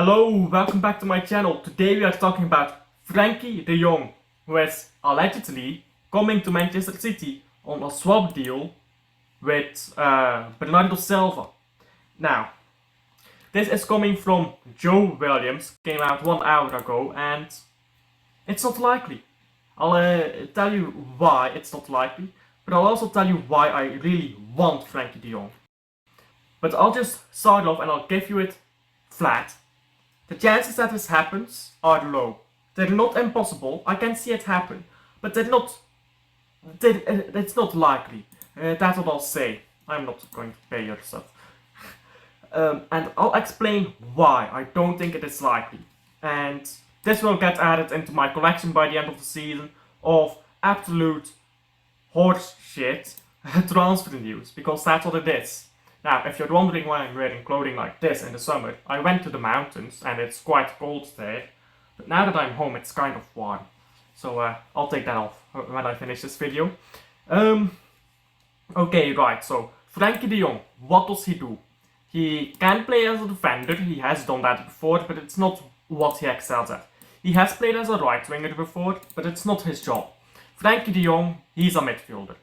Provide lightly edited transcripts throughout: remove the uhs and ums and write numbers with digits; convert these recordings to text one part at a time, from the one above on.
Hello, welcome back to my channel. Today we are talking about Frankie de Jong, who is allegedly coming to Manchester City on a swap deal with Bernardo Silva. Now, this is coming from Joe Williams, came out 1 hour ago, and it's not likely. I'll tell you why it's not likely, but I'll also tell you why I really want Frankie de Jong. But I'll just start off and I'll give you it flat. The chances that this happens are low. They're not impossible, I can see it happen, but it's not likely. That's what I'll say. I'm not going to pay your stuff. And I'll explain why I don't think it is likely. And this will get added into my collection by the end of the season of absolute horse shit transfer news, because that's what it is. Now, if you're wondering why I'm wearing clothing like this in the summer, I went to the mountains and it's quite cold there. But now that I'm home, it's kind of warm. So I'll take that off when I finish this video. Okay, right, so Frankie de Jong, what does he do? He can play as a defender, he has done that before, but it's not what he excels at. He has played as a right winger before, but it's not his job. Frankie de Jong, he's a midfielder.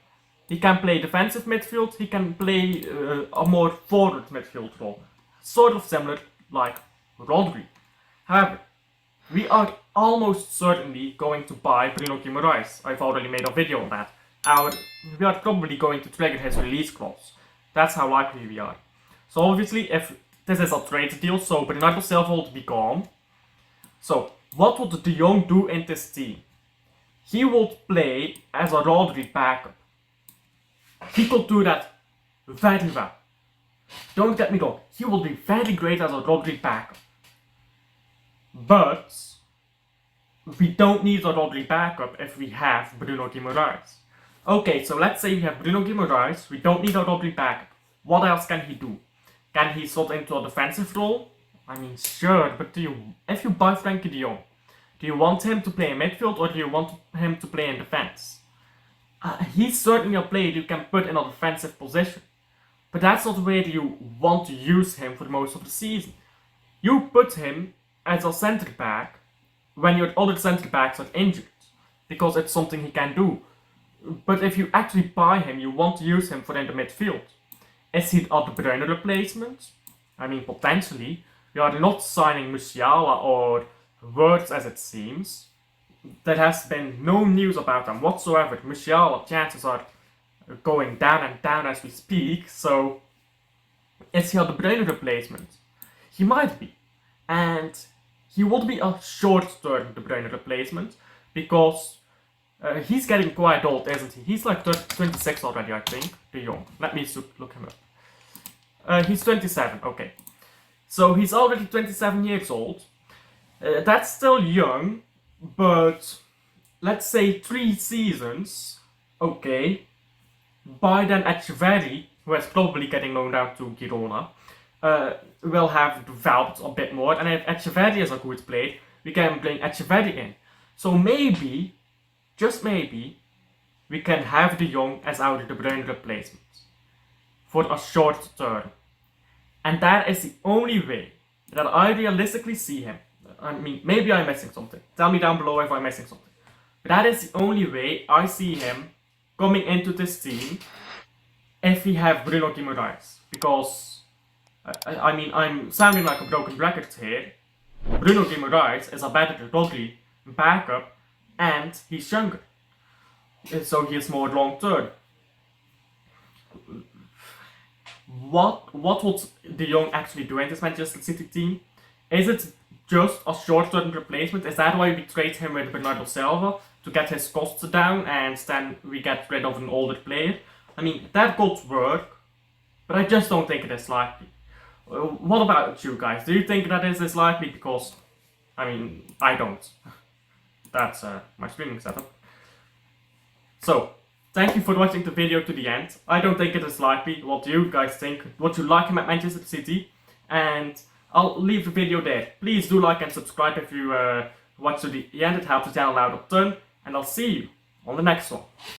He can play defensive midfield, he can play a more forward midfield role. Sort of similar like Rodri. However, we are almost certainly going to buy Bruno Guimaraes. I've already made a video on that. We are probably going to trigger his release clause. That's how likely we are. So obviously, if this is a trade deal, so Bernardo Silva will be gone. So, what would de Jong do in this team? He would play as a Rodri backup. He could do that very well. Don't get me wrong, he will be very great as a Rodri backup. But we don't need a Rodri backup if we have Bruno Guimaraes. Okay, so let's say we have Bruno Guimaraes, we don't need a Rodri backup. What else can he do? Can he slot into a defensive role? I mean, sure, but if you buy Frankie de Jong, do you want him to play in midfield or do you want him to play in defense? He's certainly a player you can put in a defensive position, but that's not where you want to use him for most of the season. You put him as a centre back when your other centre backs are injured, because it's something he can do. But if you actually buy him, you want to use him for in the midfield. Is he a De Bruyne replacement? I mean, potentially. We are not signing Musiala or Wirtz as it seems. There has been no news about them whatsoever. Musiala chances are going down and down as we speak, so is he a De Bruyne replacement? He might be, and he would be a short-term De Bruyne replacement, because he's getting quite old, isn't he? He's like 26 already, I think, de Jong. Let me look him up. He's 27, okay. So he's already 27 years old. That's still young. But let's say 3 seasons, okay, by then Echeverri, who is probably getting loaned out to Girona, will have developed a bit more, and if Echeverri is a good player, we can bring Echeverri in. So maybe, just maybe, we can have de Jong as our De Bruyne replacement for a short term. And that is the only way that I realistically see him. I mean, maybe I'm missing something. Tell me down below if I'm missing something. But that is the only way I see him coming into this team if we have Bruno Guimaraes. Because, I mean, I'm sounding like a broken record here. Bruno Guimaraes is a better Rodri backup, and he's younger. So he is more long term. What would de Jong actually do in this Manchester City team? Is it just a short-term replacement? Is that why we trade him with Bernardo Silva? To get his costs down and then we get rid of an older player? I mean, that could work, but I just don't think it is likely. What about you guys? Do you think that is likely? Because, I mean, I don't. That's my streaming setup. So, thank you for watching the video to the end. I don't think it is likely. What do you guys think? Would you like him at Manchester City? And I'll leave the video there. Please do like and subscribe if you watch to the end. It helps the channel out a ton. And I'll see you on the next one.